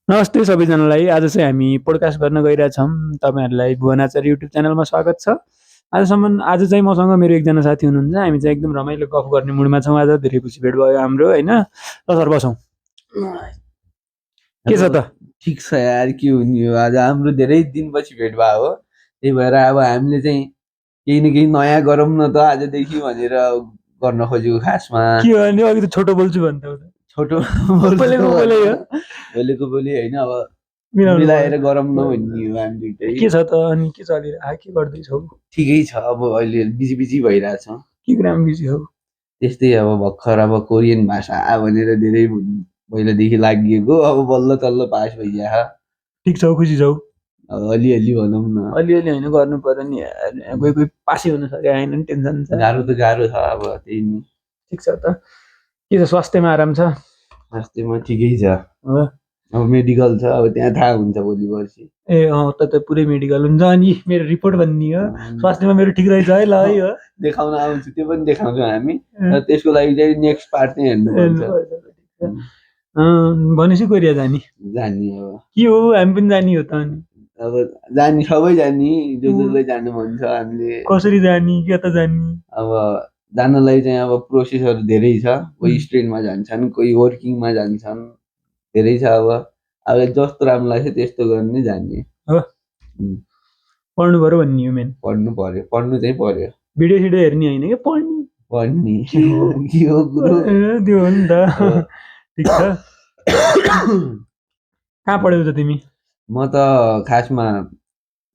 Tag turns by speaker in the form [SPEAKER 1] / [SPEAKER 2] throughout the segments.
[SPEAKER 1] नमस्ते सबैजनालाई। आज चाहिँ हामी पोडकास्ट गर्न गइरहेछौँ। तपाईँहरूलाई भुवन आचार्य युट्युब च्यानलमा स्वागत छ। आज चाहिँ मसँग मेरो एकजना साथी हुनुहुन्छ। हामी चाहिँ एकदम रमाइलो गफ गर्ने मुडमा छौँ। आज धेरै खुसी भेट भयो हाम्रो, होइन? ल सर बसौँ। के छ त?
[SPEAKER 2] ठिक छ यार, के हुने हो। आज हाम्रो धेरै दिनपछि भेट भयो हो। त्यही भएर अब हामीले चाहिँ केही न केही नयाँ गरौँ न त आजदेखि भनेर गर्न खोजेको खासमा।
[SPEAKER 1] के भने अघि त छोटो बोल्छु भन्थ्यौ त।
[SPEAKER 2] छोटो बोलेको बोली होइन, अब मिलाएर गरौँ न भन्ने हो हामी दुइटै।
[SPEAKER 1] के छ त अनि के चलिरहेको, के गर्दैछौ?
[SPEAKER 2] ठिकै छ, अब अहिले बिजी भइरहेछ।
[SPEAKER 1] के कुरामा बिजी हौ?
[SPEAKER 2] त्यस्तै अब भर्खर अब कोरियन भाषा भनेर धेरै पहिलादेखि लागिएको, अब बल्ल तल्ल पास भइया।
[SPEAKER 1] ठिक छौ, खुसी छौ?
[SPEAKER 2] अलिअलि भनौँ न।
[SPEAKER 1] अलिअलि होइन, गर्नु पर्यो नि यार। कोही पासै हुन सक्यो होइन नि, टेन्सन छ।
[SPEAKER 2] गाह्रो त गाह्रो छ, अब त्यही नि।
[SPEAKER 1] ठिक छ त। के छ, स्वास्थ्यमा आराम छ?
[SPEAKER 2] स्वास्थ्यमा ठिकै छ। अब मेडिकल छ, अब त्यहाँ थाहा हुन्छ भोलि पर्सि।
[SPEAKER 1] ए त पुरै मेडिकल हुन्छ। अनि मेरो रिपोर्ट भन्ने हो, स्वास्थ्यमा मेरो ठिक रहेछ है, ल है हो।
[SPEAKER 2] देखाउन आउँछु, त्यो पनि देखाउँछौँ हामी। त्यसको लागि चाहिँ नेक्स्ट पार्ट चाहिँ हेर्नुपर्छ।
[SPEAKER 1] भनेपछि कोरिया जाने
[SPEAKER 2] अब
[SPEAKER 1] के हो, हामी पनि जाने हो त। अनि
[SPEAKER 2] अब जाने, सबै जाने, जसलाई जानु मन छ। हामीले
[SPEAKER 1] कसरी जाने, के त जाने?
[SPEAKER 2] अब जानलाई चाहिँ अब प्रोसेसहरू धेरै छ। कोही स्टुडेन्टमा जान्छन्, कोही वर्किङमा जान्छन्, धेरै छ। अब जस्तो राम्रो लाग्छ त्यस्तो गर्ने जाने
[SPEAKER 1] हो। पढ्नु पर्यो भन्ने हो मेन।
[SPEAKER 2] पढ्नु चाहिँ पर्यो।
[SPEAKER 1] भिडियो सिडियो हेर्ने होइन कि पढ्ने
[SPEAKER 2] के हो कुरो
[SPEAKER 1] त्यो हो नि त। ठिक छ। कहाँ पढ्यौ त तिमी?
[SPEAKER 2] म त खासमा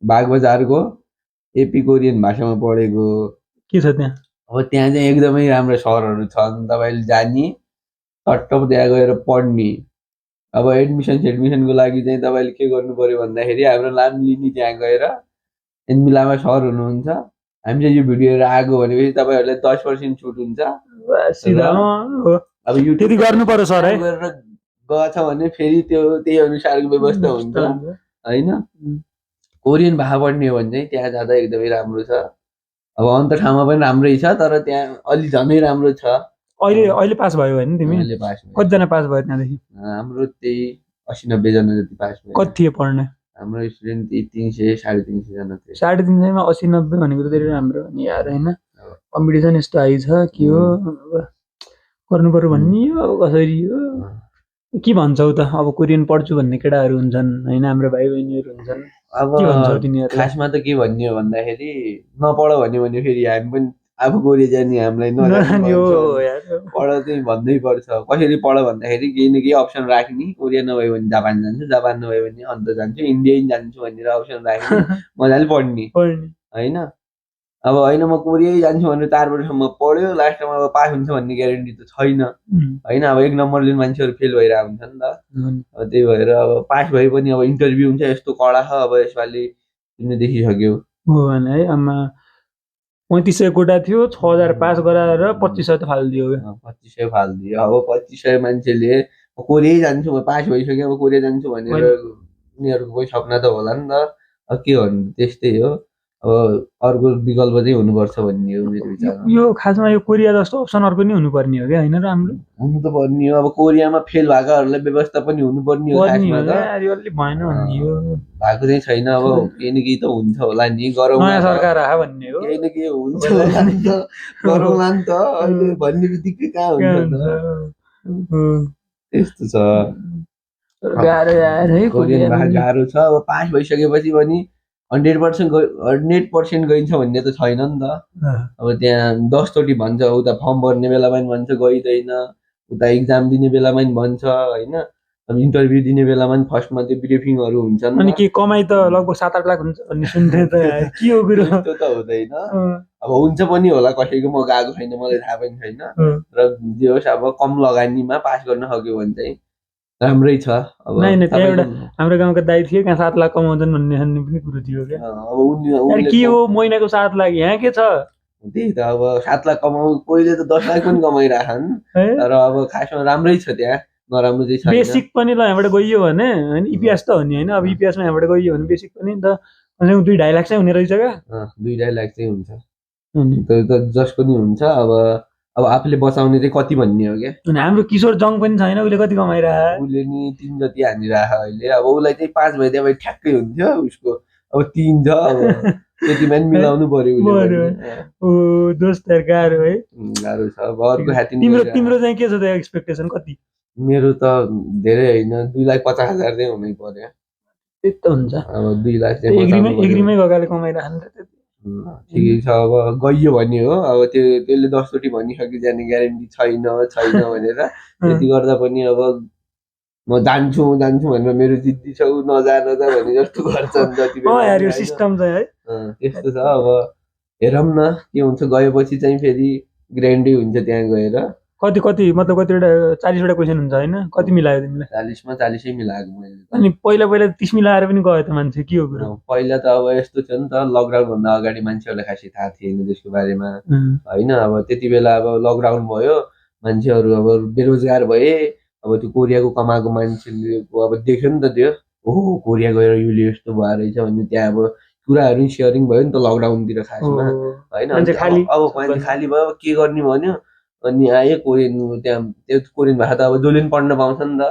[SPEAKER 2] बागबजारको एपी कोरियन भाषामा पढेको।
[SPEAKER 1] के छ त्यहाँ?
[SPEAKER 2] अब त्यहाँ चाहिँ एकदमै राम्रो सरहरू छन्। तपाईँले जाने टट्ट त्यहाँ गएर पढ्ने। अब एडमिसनको लागि चाहिँ तपाईँले के गर्नु पर्यो भन्दाखेरि हाम्रो नाम लिने, त्यहाँ गएर एनमी लामा सर हुनुहुन्छ। हामी चाहिँ यो भिडियो हेरेर आएको भनेपछि तपाईँहरूलाई 10% छुट हुन्छ। अब युट्युब
[SPEAKER 1] गर्नु पर्यो सर है।
[SPEAKER 2] गरेर गएछ भने फेरि त्यही अनुसारको व्यवस्था हुन्छ होइन। कोरियन भाषा पढ्ने हो भने चाहिँ त्यहाँ जाँदा एकदमै राम्रो छ। अब अन्त ठाउँमा पनि राम्रै छ, तर त्यहाँ अलि झनै राम्रो छ।
[SPEAKER 1] अहिले पास भयो होइन तिमी? कतिजना पास भयो त्यहाँदेखि?
[SPEAKER 2] हाम्रो त्यही 80-90 जना जति पास भयो।
[SPEAKER 1] कति थियो पढ्ने?
[SPEAKER 2] हाम्रो स्टुडेन्ट 300 350 जना थियो।
[SPEAKER 1] 350 मा 80-90 भनेको त धेरै राम्रो हो नि यार, होइन? कम्पिटिसन यस्तो हाई छ, के हो गर्नु पर्यो भन्ने हो। अब कसरी हो, के भन्छौ त? अब कोरियन पढ्छु भन्ने केटाहरू हुन्छन् होइन, हाम्रो भाइ बहिनीहरू हुन्छन्।
[SPEAKER 2] अब
[SPEAKER 1] के भन्छौ तिनीहरू?
[SPEAKER 2] खासमा त के भन्ने हो भन्दाखेरि, नपढ भन्यो भने फेरि हामी पनि आफू कोरिया जाने, हामीलाई नजाने पढ चाहिँ भन्दै पर्छ। कसरी पढ भन्दाखेरि केही न केही अप्सन राख्ने। कोरिया नभए भने जापान जान्छु, जापान नभए भने अन्त जान्छु, इन्डिया जान्छु भनेर अप्सन राख्ने, मजाले पढ्ने होइन। अब होइन म कोरियै जान्छु भनेर 4 वर्षसम्म पढ्यो, लास्टमा अब पास हुन्छ भन्ने ग्यारेन्टी त छैन होइन। अब 1 नम्बरले मान्छेहरू फेल भइरहेको हुन्छ नि त। अब त्यही भएर अब पास भए पनि अब इन्टरभ्यू हुन्छ, यस्तो कडा छ। अब यसपालि तिमीले देखिसक्यौ
[SPEAKER 1] हो भने है। आमा 3500 कोटा थियो, 6000 पास गराएर 2500 त फालिदियो।
[SPEAKER 2] 2500 फालिदियो। अब 2500 मान्छेले कोरियै जान्छु, पास भइसक्यो, अब कोरिया जान्छु भनेर उनीहरूको कोही सपना त होला नि त। अब के भन्नु, त्यस्तै हो। अब अर्को विकल्प चाहिँ हुनुपर्छ भन्ने हो मेरो विचारमा।
[SPEAKER 1] यो खासमा यो कोरिया जस्तो अप्सन अर्को नि हुनुपर्ने हो क्या, होइन? राम्रो
[SPEAKER 2] हुनु त पर्ने हो। अब कोरियामा फेल भएकाहरूलाई व्यवस्था पनि हुनुपर्ने हो खासमा त।
[SPEAKER 1] भएन भन्ने हो,
[SPEAKER 2] भएको चाहिँ छैन। अब केही न केही त हुन्छ होला नि, गरौँ
[SPEAKER 1] नयाँ सरकार आयो भन्ने हो।
[SPEAKER 2] केही न केही हुन्छ होला नि त, गरौँला नि त। अहिले भन्ने बित्तिकै कहाँ हुन्छ त। त्यस्तो छ।
[SPEAKER 1] गाह्रो यार है,
[SPEAKER 2] कोरियन भाषा गाह्रो छ। अब पास भइसकेपछि पनि 100% गइन्छ भन्ने त छैन नि त। अब त्यहाँ 10चोटि भन्छ, उता फर्म भर्ने बेलामा पनि भन्छ गइँदैन, उता इक्जाम दिने बेलामा पनि भन्छ होइन। अब इन्टरभ्यू दिने बेलामा पनि फर्स्टमा त्यो ब्रिफिङहरू हुन्छन्।
[SPEAKER 1] अनि के कमाइ त लगभग 7-8 लाख हुन्छ भन्ने सुन्थे त यार, के हो कुरो?
[SPEAKER 2] त्यो त हुँदैन। अब हुन्छ पनि होला कसैको, म गएको छैन, मलाई थाहा पनि छैन। र जे होस्, अब कम लगानीमा पास गर्न सक्यो भने चाहिँ राम्रै छ। अब
[SPEAKER 1] एउटा हाम्रो गाउँको दाइ थियो, कहाँ 7 लाख कमाउँछन् भन्ने पनि कुरो थियो क्या। अब के हो, महिनाको 7 लाख यहाँ के छ?
[SPEAKER 2] त्यही त। अब 7 लाख कमाउ, कोहीले त 10 लाख पनि कमाइराखन्। तर अब खासमा राम्रै छ त्यहाँ, नराम्रो चाहिँ छैन। बेसिक पनि ल यहाँबाट गइयो भने होइन, इपिएस त हो नि होइन। अब इपिएसमा यहाँबाट गइयो भने बेसिक पनि त 2-2.5 लाख चाहिँ हुने रहेछ क्या। 2-2.5 लाख चाहिँ हुन्छ, त्यो त जसको नि हुन्छ। अब अब आफूले बचाउने चाहिँ कति भन्ने हो क्या।
[SPEAKER 1] अनि हाम्रो किशोर जङ पनि छैन, उसले कति कमाइरह
[SPEAKER 2] उसले नि 3 जति हानिरह अहिले। अब उसलाई चाहिँ 5 भइदिए अब ठ्याक्कै हुन्थ्यो उसको। अब 3 छ, अब त्यतिमा नि मिलाउनु पर्यो उसले पनि।
[SPEAKER 1] ओ दोस्त यार गाह्रो है,
[SPEAKER 2] गाह्रो छ। अब अर्को खातिर
[SPEAKER 1] तिम्रो चाहिँ के छ त एक्सपेक्टेसन कति?
[SPEAKER 2] मेरो त धेरै होइन, 2,50,000 चाहिँ हुनै पर्यो।
[SPEAKER 1] त्यति त हुन्छ।
[SPEAKER 2] अब 2 लाख चाहिँ
[SPEAKER 1] एग्रीमै गएकाले कमाइरहन्छ त्यति।
[SPEAKER 2] ठिकै छ। अब गइयो भने हो, अब त्यसले 10चोटि भनिसक्यो जाने ग्यारेन्टी छैन भनेर। त्यति गर्दा पनि अब म जान्छु भनेर मेरो जिद्दी छ, ऊ नजा भने जस्तो गर्छ नि जति
[SPEAKER 1] बेला। सिस्टम चाहिँ है
[SPEAKER 2] त्यस्तो छ। अब हेरौँ न के हुन्छ। गएपछि चाहिँ फेरि ग्रान्डै हुन्छ त्यहाँ गएर।
[SPEAKER 1] कति मतलब कतिवटा 40वटा क्वेसन हुन्छ होइन, कति मिलायो तिमीले?
[SPEAKER 2] 40मा 40 मिलाएको मैले।
[SPEAKER 1] अनि पहिला 30 मिलाएर पनि गयो त मान्छे, के हो कुरो?
[SPEAKER 2] पहिला त अब यस्तो थियो नि त, लकडाउन भन्दा अगाडि मान्छेहरूलाई खासै थाहा थिएन त्यसको बारेमा होइन। अब त्यति बेला अब लकडाउन भयो, मान्छेहरू अब बेरोजगार भए। अब त्यो कोरियाको कमाएको मान्छेको अब देख्यो नि त त्यो, ओहो कोरिया गएर युले यस्तो भयो रहेछ भने त्यहाँ अब कुराहरू सेयरिङ भयो नि त लकडाउनतिर खासमा होइन। अब मान्छे खाली भयो, के गर्ने भन्यो। अनि आयो कोरियन, त्यहाँ त्यो कोरियन भाषा त अब जसले पनि पढ्न पाउँछ नि त।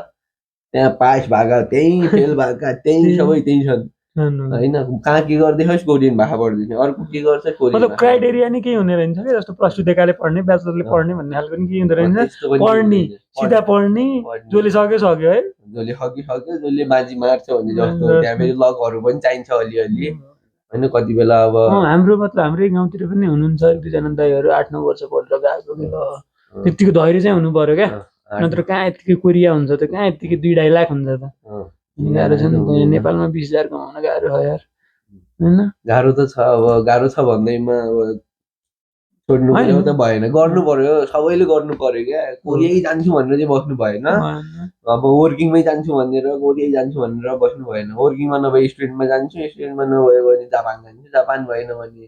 [SPEAKER 2] त्यहाँ पास भएका त्यहीँ, फेल भएका त्यहीँ, सबै त्यहीँ छन् होइन। कहाँ के गर्दैछ कोरियन भाषा पढ्दैछ, अर्को के गर्छ कोरियन।
[SPEAKER 1] मतलब क्राइटेरिया नै केही हुने रहेछ क्या, जस्तो प्लस 2 देखाले पढ्ने, ब्याचलरले पढ्ने भन्ने खालको नि के हुँदो रहेछ। पढ्ने सिधा पढ्ने, जसले सक्यो है,
[SPEAKER 2] जसले सक्यो, जसले बाजी मार्छ भने जस्तो। त्यहाँ फेरि लगहरू पनि चाहिन्छ अलिअलि होइन कति बेला। अब
[SPEAKER 1] हाम्रो हाम्रै गाउँतिर पनि हुनुहुन्छ 1-2 जना दाइहरू 8-9 वर्ष पढेर गएको, त्यतिको धैर्य चाहिँ हुनु पर्यो क्या। नत्र कहाँ यतिकै कोरिया हुन्छ त, कहाँ यतिकै 2-2.5 लाख हुन्छ त। गाह्रो छ नि त। नेपालमा 20,000 कमाउन गाह्रो हो यार होइन।
[SPEAKER 2] गाह्रो त छ। अब गाह्रो छ भन्दैमा अब छोड्नु पर्यो त भएन, गर्नु पर्यो, सबैले गर्नु पर्यो क्या। कोरियै जान्छु भनेर चाहिँ बस्नु भएन। अब वर्किङमै जान्छु भनेर कोरियै जान्छु भनेर बस्नु भएन। वर्किङमा नभए स्टुडेन्टमा जान्छु, स्टुडेन्टमा नभयो भने जापान जान्छु, जापान भएन भने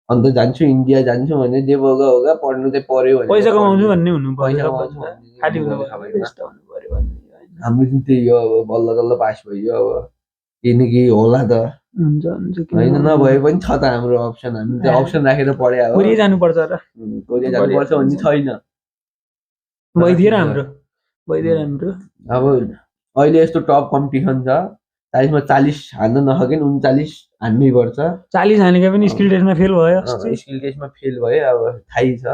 [SPEAKER 2] अन्त जान्छु, इन्डिया जान्छु भने जे होगा पढ्नु चाहिँ पर्यो भने
[SPEAKER 1] पैसा कमाउँछु भन्ने हुनु पर्यो।
[SPEAKER 2] हाम्रो चाहिँ त्यही हो। अब बल्ल बल्ल पास भयो, अब केही न केही होला त होइन। नभए पनि छ त हाम्रो अप्सन, हामी त्यो अप्सन राखेर पढ्या हो।
[SPEAKER 1] कोरिया जानुपर्छ र,
[SPEAKER 2] कोरिया जानुपर्छ भन्ने छैन।
[SPEAKER 1] भइदिएर हाम्रो
[SPEAKER 2] अब अहिले यस्तो टप कम्पिटिसन छ, 40मा 40 हान्न नसके 39 हान्नै पर्छ।
[SPEAKER 1] 40 हानेको पनि स्किल टेस्टमा फेल भयो।
[SPEAKER 2] स्किल टेस्टमा फेल भयो, अब थाहै छ।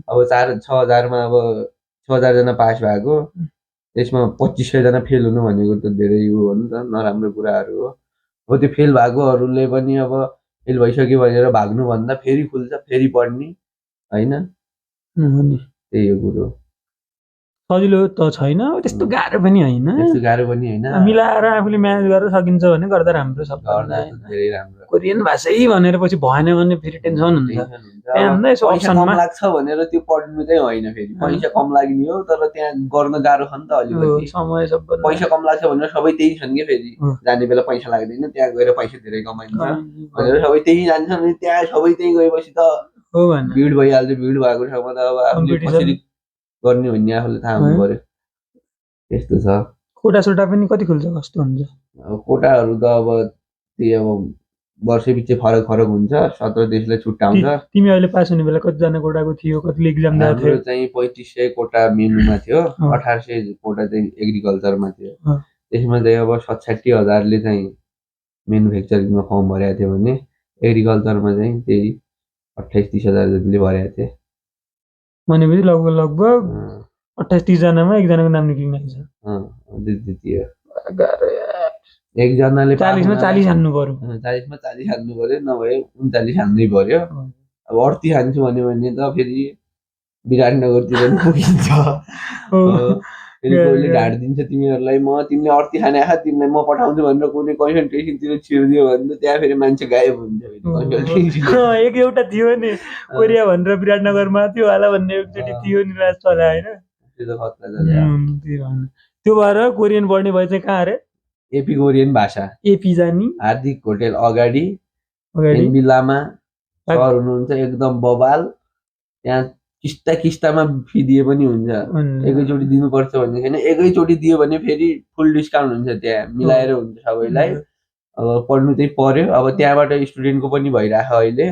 [SPEAKER 2] अब 6,000मा अब 6,000 जना पास भएको, त्यसमा 2500 जना फेल हुनु भनेको त धेरै हो नि त, नराम्रो कुराहरू हो। अब त्यो फेल भएकोहरूले पनि अब फेल भइसक्यो भनेर भाग्नुभन्दा फेरि खुल्छ, फेरि पढ्ने होइन। त्यही हो कुरो।
[SPEAKER 1] सजिलो त छैन, त्यस्तो गाह्रो पनि होइन, मिलाएर आफूले म्यानेज गरेर सकिन्छ भने गर्दा राम्रो।
[SPEAKER 2] धेरै राम्रो।
[SPEAKER 1] कोरियन भाषै भनेर पछि भएन भने फेरि टेन्सन हुन्छ।
[SPEAKER 2] पैसा कम लाग्छ भनेर त्यो पढ्नु चाहिँ होइन, फेरि पैसा कम लाग्ने हो तर त्यहाँ गर्न गाह्रो छ नि त अलिकति। पैसा कम लाग्छ भनेर सबै त्यही छन् कि, फेरि जाने बेला पैसा लाग्दैन, त्यहाँ गएर पैसा धेरै कमाइन्छ भनेर सबै त्यही जान्छन्। त्यहाँ सबै त्यही गएपछि त भिड भइहाल्छ। भिड भएको ठाउँमा त अब आफूले कसरी गर्ने भन्ने आफूले थाहा हुनु पर्यो। त्यस्तो छ।
[SPEAKER 1] कोटा सोटा पनि कति खुल्छ कस्तो हुन्छ?
[SPEAKER 2] अब कोटाहरू त अब त्यही अब वर्षैपछि फरक हुन्छ। 17 देशलाई छुट्टाउँछ।
[SPEAKER 1] तिमी अहिले पास हुने बेला कतिजना कोटाको थियो, कतिले एक्जाम दिएको थियो?
[SPEAKER 2] चाहिँ 3500 कोटा मेनुमा थियो, 1800 कोटा चाहिँ एग्रिकल्चरमा थियो। त्यसमा चाहिँ अब 67,000ले चाहिँ मेनुफ्याक्चरिङमा फर्म भरेको थियो भने एग्रिकल्चरमा चाहिँ त्यही 28-30,000 जतिले भरेको थिए।
[SPEAKER 1] भनेपछि लगभग 28-30 जनामा एकजनाको नाम निक्लिने छ।
[SPEAKER 2] एकजनाले
[SPEAKER 1] 40मा 40 हान्नु पर्यो,
[SPEAKER 2] 40मा 40 हान्नु पर्यो, नभए 39 हान्नै पर्यो। अब 38 हान्छु भने त फेरि विराटनगरतिर पनि पुगिन्छ। कोहीले ढाड दिन्छ तिमीहरूलाई, तिमीले 38 हाने आखा तिमीलाई म पठाउँछु भनेर कुनै कन्सल्टेसनतिर छिर्दियो भने त त्यहाँ फेरि मान्छे गायब हुन्छ।
[SPEAKER 1] एउटा थियो नि कोरिया भनेर विराटनगरमा थियो होला भन्ने एकचोटि थियो नि राज चला होइन। त्यो भएर कोरियन पढ्ने भए चाहिँ कहाँ अरे?
[SPEAKER 2] एपी कोरियन भाषा।
[SPEAKER 1] एपी जानी
[SPEAKER 2] हार्दिक होटेल अगाडि एमबी लामा सर हुनुहुन्छ, एकदम बबाल। त्यहाँ किस्तामा फी दिए पनि हुन्छ, एकैचोटि दिनुपर्छ भन्ने छैन। एकैचोटि दियो भने फेरि फुल डिस्काउन्ट हुन्छ, त्यहाँ मिलाएर हुन्छ सबैलाई। अब पढ्नु चाहिँ पर्यो। अब त्यहाँबाट स्टुडेन्टको पनि भइरहेछ अहिले,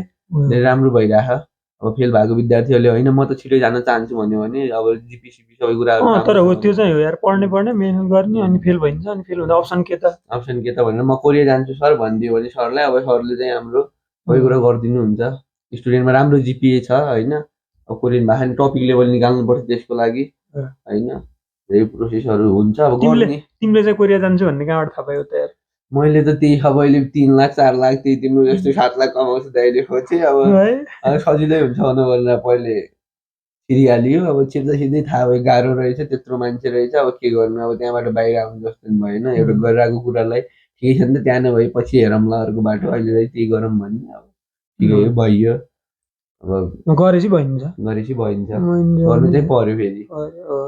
[SPEAKER 2] धेरै राम्रो भइरहेछ। अब फेल भएको विद्यार्थीहरूले होइन म त छिटै जान चाहन्छु भन्यो भने अब जिपिसिपी सबै कुराहरू
[SPEAKER 1] तर हो त्यो
[SPEAKER 2] राम्रोसँग
[SPEAKER 1] चाहिँ हो यार, पढ्ने मेहनत गर्ने अनि फेल भइन्छ, अनि फेल हुँदा अप्सन के त?
[SPEAKER 2] अप्सन के त भनेर म कोरिया जान्छु सर भनिदियो भने सरलाई अब सरले चाहिँ हाम्रो सबै कुरा गरिदिनुहुन्छ। स्टुडेन्टमा राम्रो जिपिए छ होइन, अब कोरियन भाषा टपिक लेभल निकाल्नुपर्छ त्यसको लागि होइन, धेरै प्रोसेसहरू हुन्छ अब गर्ने।
[SPEAKER 1] तिमीले चाहिँ कोरिया जान्छु भन्ने कहाँबाट थाहा पायो त यार?
[SPEAKER 2] मैले त त्यही अब अहिले 3 लाख 4 लाख त्यही तिम्रो जस्तो 7 लाख कमाउँछु दाइले खोजेँ अब सजिलै हुन्छ भनेर पहिले छिरिहाल्यो। अब छिर्दा छिर्दै थाहा भयो गाह्रो रहेछ, त्यत्रो मान्छे रहेछ, अब के गर्नु, अब त्यहाँबाट बाहिर आउनु जस्तो नि भएन। एउटा गरिरहेको कुरालाई ठिकै छ नि त, त्यहाँ नभए पछि हेरौँला अर्को बाटो, अहिले चाहिँ त्यही गरौँ भन्ने। अब ठिकै हो भइयो, अब
[SPEAKER 1] गरेपछि भइन्छ,
[SPEAKER 2] गर्नु चाहिँ पर्यो। फेरि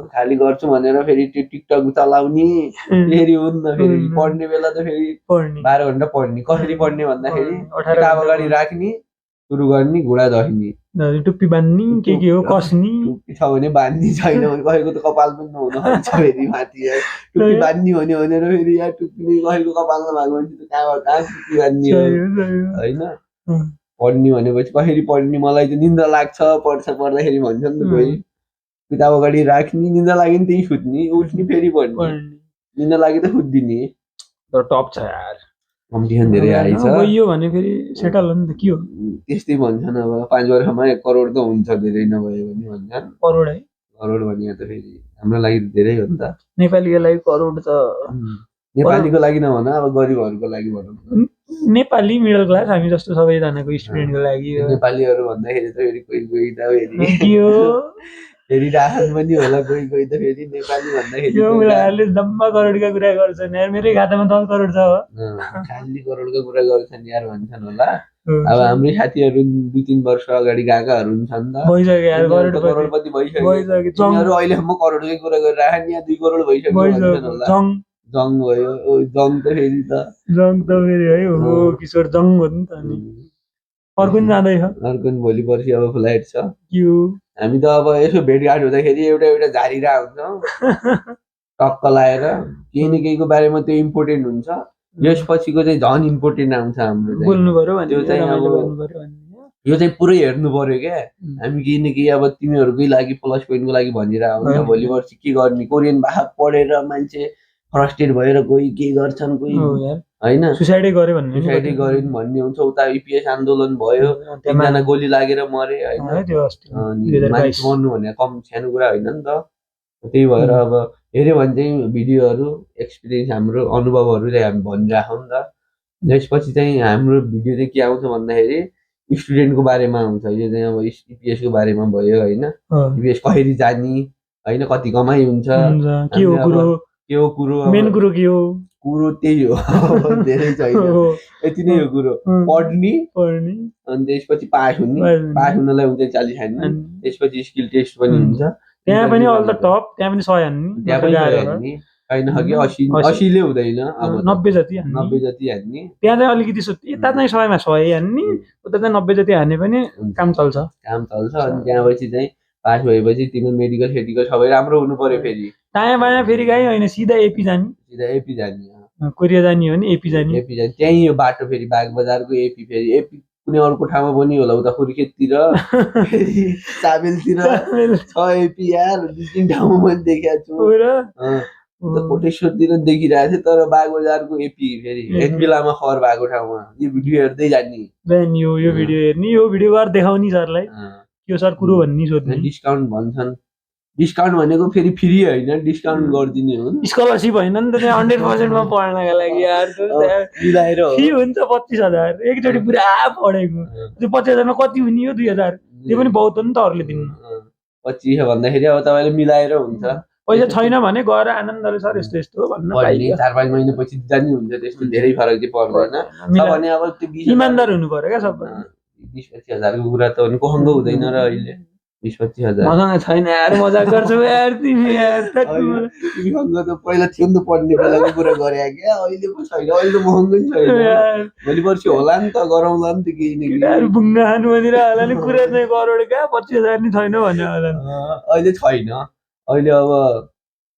[SPEAKER 2] खालि गर्छु भनेर फेरि त्यो टिकटक चलाउने फेरि हुन्न, फेरि पढ्ने बेला त फेरि 12 घन्टा पढ्ने। कसरी पढ्ने भन्दाखेरि किताब अगाडि राख्ने, सुरु गर्ने, घुँडा धस्ने,
[SPEAKER 1] टुप्पी बान्ने, के हो कस्ने,
[SPEAKER 2] टुप्पी छ भने बान्ने, छैन भने कसैको त कपाल पनि नहुन सक्छ फेरि माथि यार। टुप्पी बान्ने भन्यो भनेर फेरि यार टुप्पी कसैको कपालमा भएको मान्छे त कहाँ टुप्पी बान्ने हो होइन। पढ्ने भनेपछि कसरी पढ्ने, मलाई त निन्द्रा लाग्छ पढ्दाखेरि भन्छ नि त कोही। किताब अगाडि राख्ने, निन्द्रा लाग्यो नि त्यही सुत्ने, उठ्ने फेरि पढ्ने, निन्द्रा लाग्यो त सुत्दिने।
[SPEAKER 1] तर टप छ यार,
[SPEAKER 2] कम्पिटिसन धेरै हाई छ।
[SPEAKER 1] गइयो भने फेरि सेटल हो नि त, के हो
[SPEAKER 2] त्यस्तै भन्छन् अब 5 वर्षमा 1 करोड त हुन्छ धेरै नभयो भने भन्छन्।
[SPEAKER 1] करोड है,
[SPEAKER 2] करोड भने त फेरि हाम्रो लागि धेरै हो नि त।
[SPEAKER 1] नेपालीको लागि करोड त,
[SPEAKER 2] नेपालीको लागि नभन अब गरिबहरूको लागि भनौँ,
[SPEAKER 1] नेपाली मिडल क्लास हामी जस्तो सबैजनाको स्टुडेन्टको लागि।
[SPEAKER 2] नेपालीहरू भन्दाखेरि त फेरि कोही त फेरि
[SPEAKER 1] के हो
[SPEAKER 2] फेरि राखन पनि होला, कोही त फेरि नेपाली भन्दाखेरि
[SPEAKER 1] यो उनीहरूले जम्मा करोडका कुरा गर्छन् यार, मेरै खातामा 10 करोड छ
[SPEAKER 2] खाली करोडको कुरा गर्छन् यार भन्छन् होला। अब हाम्रै साथीहरू 2-3 वर्ष अगाडि गएकाहरू हुन्छन् त,
[SPEAKER 1] भइसक्यो यार,
[SPEAKER 2] करोडपति भइसक्यो। तिनीहरू अहिलेसम्म करोडकै कुरा गरिराख्ने, यहाँ 2 करोड भइसक्यो भन्छन् होला। जङ भयो, जङ त फेरि
[SPEAKER 1] है हो किशोर जङ हो नि त। अनि अर्को पनि जाँदैछ,
[SPEAKER 2] अर्को पनि भोलि पर्सि अब फ्लाइट छ। हामी त अब यसो भेटघाट हुँदाखेरि एउटा झारिरा हुन्छौँ टक्क लाएर, केही न केहीको बारेमा त्यो इम्पोर्टेन्ट हुन्छ। यसपछिको चाहिँ झन् इम्पोर्टेन्ट आउँछ हाम्रो,
[SPEAKER 1] बोल्नु पर्यो भने
[SPEAKER 2] त्यो चाहिँ अब यो चाहिँ पुरै हेर्नु पर्यो क्या। हामी केही न केही अब तिमीहरूकै लागि प्लस पोइन्टको लागि भनिरहेको हुन्छ। भोलि पर्सि के गर्ने, कोरियन भाषा पढेर मान्छे फ्रस्ट्रेट भएर कोही के गर्छन्, कोही होइन
[SPEAKER 1] सुसाइडै गर्यो
[SPEAKER 2] भन्ने हुन्छ। उता इपिएस आन्दोलन भयो, 3 जना गोली लागेर मरे होइन, मानिस मर्नु भने कम सानो कुरा होइन नि त। त्यही भएर अब हेऱ्यो भने चाहिँ भिडियोहरू एक्सपिरियन्स हाम्रो अनुभवहरू चाहिँ हामी भनिराखौँ नि त। यसपछि चाहिँ हाम्रो भिडियो चाहिँ के आउँछ भन्दाखेरि स्टुडेन्टको बारेमा आउँछ। यो चाहिँ अब इपिएसको बारेमा भयो होइन, इपिएस कसरी जाने होइन, कति कमाइ हुन्छ, के हो कुरो, मेन कुरो के हो, कुरो त्यही हो धेरै छैन, यति नै हो कुरो। पढ्ने अनि त्यसपछि पास हुनलाई हुन्छ 40 हान्ने, त्यसपछि स्किल टेस्ट पनि हुन्छ,
[SPEAKER 1] त्यहाँ पनि अल द टप, त्यहाँ पनि 100 हान्ने,
[SPEAKER 2] त्यहाँ पनि हान्ने छैन कि 80ले हुँदैन, अब
[SPEAKER 1] 90 जति
[SPEAKER 2] हान्ने।
[SPEAKER 1] त्यहाँ चाहिँ अलिकति यता चाहिँ 100 मा 100 हान्ने, उता चाहिँ 90 जति हान्ने पनि काम चल्छ।
[SPEAKER 2] अनि त्यहाँपछि चाहिँ पास भएपछि तिम्रो मेडिकल सेडिकल सबै राम्रो हुनु पर्यो। फेरि
[SPEAKER 1] दायाँ बायाँ फेरि गए होइन, सिधा एपी जाने, कोरिया जाने हो भने एपी जाने,
[SPEAKER 2] त्यही हो बाटो। फेरि बागबजारको एपी, फेरि एपी कुनै अर्को ठाउँमा पनि होला, उता खुर्खेततिर फेरि साबेलतिर छ एपी यार, 2-3 ठाउँमा पनि देखेको छु। कोटेश्वरतिर देखिरहेको थियो, तर बागबजारको एपी फेरि एन्जेलामा खबर भएको ठाउँमा यो भिडियो हेर्दै जाने,
[SPEAKER 1] यो भिडियो हेर्ने, यो भिडियो गरेर देखाउने सरलाई, यो सर कुरो भन्ने सोध्ने।
[SPEAKER 2] डिस्काउन्ट भन्छन्, डिस्काउन्ट भनेको फेरि फ्री होइन, डिस्काउन्ट गरिदिने हो,
[SPEAKER 1] स्कलरसिप होइन नि त, त्यहाँ 100% मा पढ्नका लागि यार
[SPEAKER 2] मिलाएर
[SPEAKER 1] फी हुन्छ 25,000 एकचोटि पुरा पढेको। त्यो 25,000 मा कति हुने हो, 2,000, त्यो पनि बहुत हो नि त अरूले दिनु।
[SPEAKER 2] 25 भन्दाखेरि अब तपाईँले मिलाएर हुन्छ,
[SPEAKER 1] पैसा छैन भने गएर आनन्दले सर यस्तो यस्तो हो भन्न पाइयो।
[SPEAKER 2] 4-5 महिनापछि जाने हुन्छ, त्यस्तो धेरै फरक चाहिँ पर्दैन भने अब त्यो
[SPEAKER 1] इमानदार हुनु पर्यो क्या सब।
[SPEAKER 2] 20-25 हजारको कुरा त महँगो हुँदैन र अहिले 20-25 हजार
[SPEAKER 1] मसँग छैन यार, मजाक गर्छौ यार तिमी यार।
[SPEAKER 2] तिमीसँग त पहिला थियो नि त पढ्ने बेलाको कुरा गरे क्या, अहिले पो छैन, अहिले त महँगो छैन, भोलि पर्सि होला नि त, गरौँला नि त केही न केही।
[SPEAKER 1] बुङ्गा खानु भनेर होला नि, कुरा चाहिँ करोड क्या 25,000 नि छैन भन्ने होला।
[SPEAKER 2] अहिले छैन, अहिले अब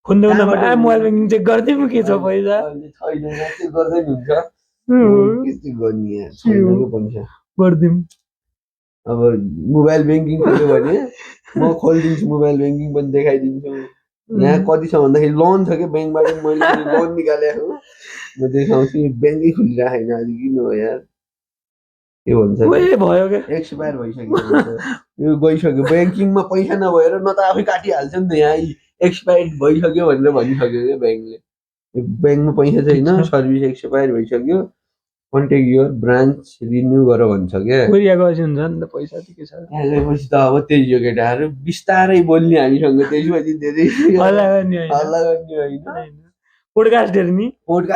[SPEAKER 1] फोन देउन मोबाइल ब्याङ्किङ चेक गरिदिउँ के छ पैसा,
[SPEAKER 2] छैन चेक गर्दै हुन्छ, के गर्ने यार, छैन पैसा गरिदिउँ। अब मोबाइल ब्याङ्किङ खोल्यो भने म खोलिदिन्छु, मोबाइल ब्याङ्किङ पनि देखाइदिन्छु। यहाँ कति छ भन्दाखेरि लोन छ क्या ब्याङ्कबाट, मैले लोन निकालेको म देखाउँछु। ब्याङ्कै खोलिरहेको छैन आज, किन हो यार, के भन्छ
[SPEAKER 1] भयो क्या
[SPEAKER 2] एक्सपायर भइसक्यो यो गइसक्यो। ब्याङ्किङमा पैसा नभएर न त आफै काटिहाल्छ नि त, यहाँ एक्सपायर्ड भइसक्यो भनेर भनिसक्यो क्या ब्याङ्कले। ब्याङ्कमा पैसा छैन, सर्भिस एक्सपायर भइसक्यो, कन्ट्याक्ट योर ब्रान्च रिन्यू गर भन्छ क्या।
[SPEAKER 1] कोरिया गएपछि हुन्छ नि त पैसा के छ।
[SPEAKER 2] यहाँ गएपछि त अब त्यही हो केटाहरू, बिस्तारै बोल्ने हामीसँग, त्यसपछि धेरै
[SPEAKER 1] हल्ला गर्ने
[SPEAKER 2] हल्ला गर्ने होइन।
[SPEAKER 1] पोडकास्ट हेर्ने,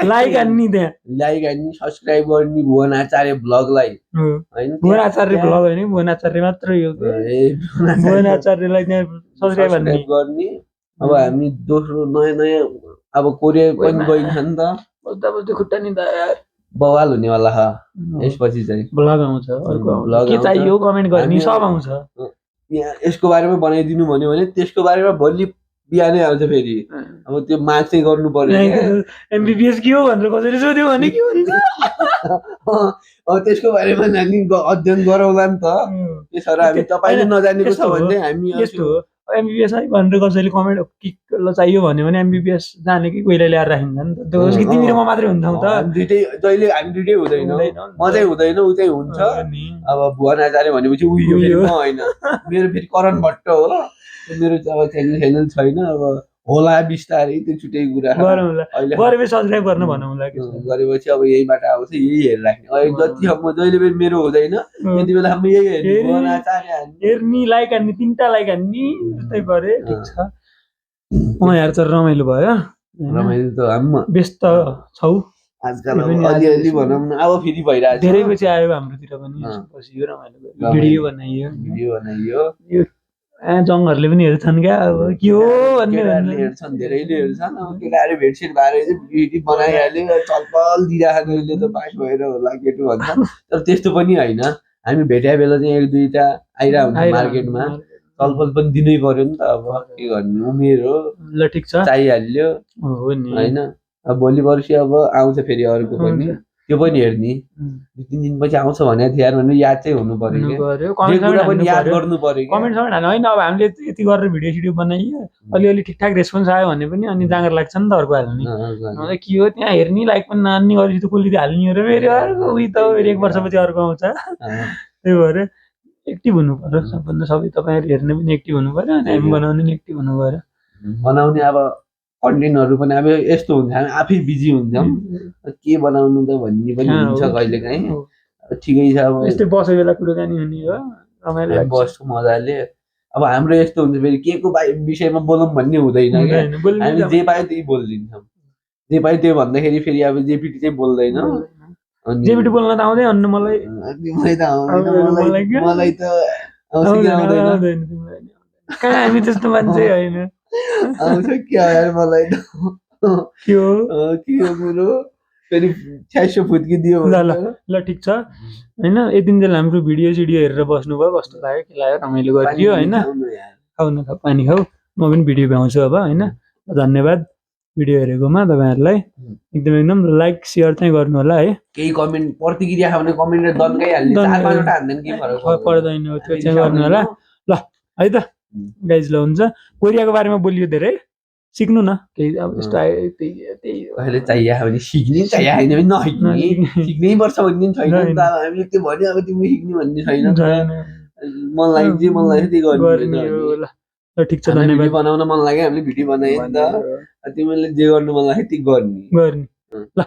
[SPEAKER 1] लाइक हान्ने, त्यहाँ
[SPEAKER 2] लाइक हान्ने, सब्सक्राइब गर्ने भुवन आचार्य ब्लगलाई होइन।
[SPEAKER 1] भुवन आचार्य ब्लग होइन, भुवन आचार्य मात्रै हो। भुवन आचार्यलाई त्यहाँ सब्सक्राइब
[SPEAKER 2] गर्ने। अब हामी दोस्रो नयाँ नयाँ अब कोरिया पनि गइन्छ नि त,
[SPEAKER 1] बस्दा बस्दै खुट्टा नि यार
[SPEAKER 2] बवाल हुनेवाला छ यसपछि चाहिँ।
[SPEAKER 1] ब्लग आउँछ, अर्को के चाहियो कमेन्ट गर्ने, सब आउँछ।
[SPEAKER 2] यहाँ यसको बारेमा बनाइदिनु भन्यो भने त्यसको बारेमा भोलि बिहानै आउँछ फेरि। अब त्यो माग चाहिँ गर्नु पर्यो।
[SPEAKER 1] एमबिबिएस के हो भनेर कसैले सोध्यो भने के भन्छ,
[SPEAKER 2] त्यसको बारेमा नानी अध्ययन गरौँला नि त। त्यसो हामी तपाईँले नजानेको छ भने चाहिँ हामी
[SPEAKER 1] यस्तो हो, एमबिबिएस है भनेर कसैले कमेन्ट चाहियो भन्यो भने एमबिबिएस जानेकै कोहीले ल्याएर राखिन्छ नि त। त्यो कि तिमी र म मात्रै हुन्छौँ त,
[SPEAKER 2] दुइटै जहिले हामी दुइटै हुँदैनौँ, म चाहिँ हुँदैन ऊ चाहिँ हुन्छ। अब भुवन आचार्य भनेपछि उयो होइन, मेरो फेरि करण भट्ट हो, मेरो अब च्यानल छैन। अब होला बिस्तारै, त्यो छुट्टै कुरा।
[SPEAKER 1] गरेपछि सब्सक्राइब गर्न भनौँला,
[SPEAKER 2] गरेपछि अब यहीबाट आउँछ, यही हेरेर राख्ने। अहिले जतिसम्म जहिले पनि मेरो हुँदैन त्यति बेलासम्म यही
[SPEAKER 1] हेर्ने, लाइक हान्ने, 3टा लाइक हान्ने, त्यस्तै गरे ठिक छ। यार तर रमाइलो भयो,
[SPEAKER 2] रमाइलो त हामी
[SPEAKER 1] व्यस्त छौ
[SPEAKER 2] आजकल, अलिअलि भनौँ न। अब फेरि भइरहेको छ,
[SPEAKER 1] धेरै पछि आयो हाम्रोतिर पनि, बसियो रमाइलो, भिडियो बनाइयो। जङहरूले पनि हेर्छन् क्या, अब के हो भन्ने
[SPEAKER 2] हेर्छन्, धेरैले हेर्छन्। अब केटाहरू भेटसेट भएर चाहिँ भिडियो बनाइहाल्यो, चलपल दिइरहेको अहिले त पास भएर होला केटो भन्छ। तर त्यस्तो पनि होइन, हामी भेट्या बेला चाहिँ 1-2टा आइरहेको हुन्छ मार्केटमा, चलपल पनि दिनै पर्यो नि त। अब के गर्ने, उमेर हो,
[SPEAKER 1] ल ठिक छ,
[SPEAKER 2] चाहिहाल्यो होइन। अब भोलि पर्सि अब आउँछ फेरि अर्को पनि, त्यो पनि हेर्ने। 2-3 दिनपछि आउँछ भने यार भनेर याद चाहिँ हुनु पर्यो, याद गर्नु पर्यो।
[SPEAKER 1] कमेन्ट समेन्ट हाल्नु होइन। अब हामीले यति गरेर भिडियो सिडियो बनाइयो, अलिअलि ठिकठाक रेस्पोन्स आयो भने पनि अनि जाँगर लाग्छ नि त अर्को हाल्ने। के हो त्यहाँ हेर्ने, लाइक पनि नान्ने, गरेपछि त कसले हाल्ने हो र फेरि अर्को उयो त फेरि 1 वर्षपछि अर्को आउँछ। त्यही भएर एक्टिभ हुनु पर्यो सबभन्दा, सबै तपाईँहरू हेर्ने पनि एक्टिभ हुनु पर्यो, अनि हामी बनाउने पनि एक्टिभ हुनु पर्यो।
[SPEAKER 2] बनाउने अब कन्टेन्टहरू पनि अब यस्तो हुन्छ, हामी आफै बिजी हुन्छौँ, के बनाउनु त भन्ने पनि हुन्छ कहिलेकाहीँ। ठिकै छ, अब
[SPEAKER 1] यस्तै बसेको बेला कुराकानी हुने हो, रमाइलो
[SPEAKER 2] बस्छु मजाले। अब हाम्रो यस्तो हुन्छ फेरि के को विषयमा बोलौँ भन्ने हुँदैन क्या, हामी जे पायो त्यही बोलिदिन्छौँ। जे पायो त्यो भन्दाखेरि फेरि अब जेपिटी चाहिँ बोल्दैन।
[SPEAKER 1] जेपिटी बोल्न त आउँदै अन्नु मलाई
[SPEAKER 2] त आउँदैन,
[SPEAKER 1] हामी त्यस्तो मान्छे होइन।
[SPEAKER 2] आउँछ क्या यार, मलाई त के हो कुरो फेरि छ्यासो फुत्किदियो।
[SPEAKER 1] ल ठिक छ होइन, यतिन्जेल हाम्रो भिडियो सिडियो हेरेर बस्नुभयो, कस्तो लाग्यो के लाग्यो, रमाइलो गरिदियो होइन। खाऊ न खाऊ, पानी खाऊ, म पनि भिडियो भ्याउँछु अब होइन। धन्यवाद भिडियो हेरेकोमा तपाईँहरूलाई, एकदम लाइक सेयर चाहिँ गर्नु होला है।
[SPEAKER 2] केही कमेन्ट प्रतिक्रिया छ भने कमेन्टले दन्काइहाल्ने, 4-5वटा हान्दैन के फरक
[SPEAKER 1] पर्दैन, त्यो चाहिँ गर्नु होला ल है त गाइज। ल हुन्छ, कोरियाको बारेमा बोलियो धेरै, सिक्नु न केही। अब यस्तो आयो
[SPEAKER 2] अहिले चाहियो भने सिक्ने, चाहियो होइन भने नसिक्ने, सिक्नै पर्छ भन्ने छैन नि त। हामीले त्यो भन्यो अब तिमीले सिक्ने भन्ने छैन, मलाई जे मन लाग्यो त्यही गर्ने।
[SPEAKER 1] ल ठिक छ, धन्यवाद।
[SPEAKER 2] बनाउन मन लाग्यो हामीले भिडियो बनायो नि त, तिमीले जे गर्नु मन लाग्यो त्यही गर्ने।
[SPEAKER 1] ल।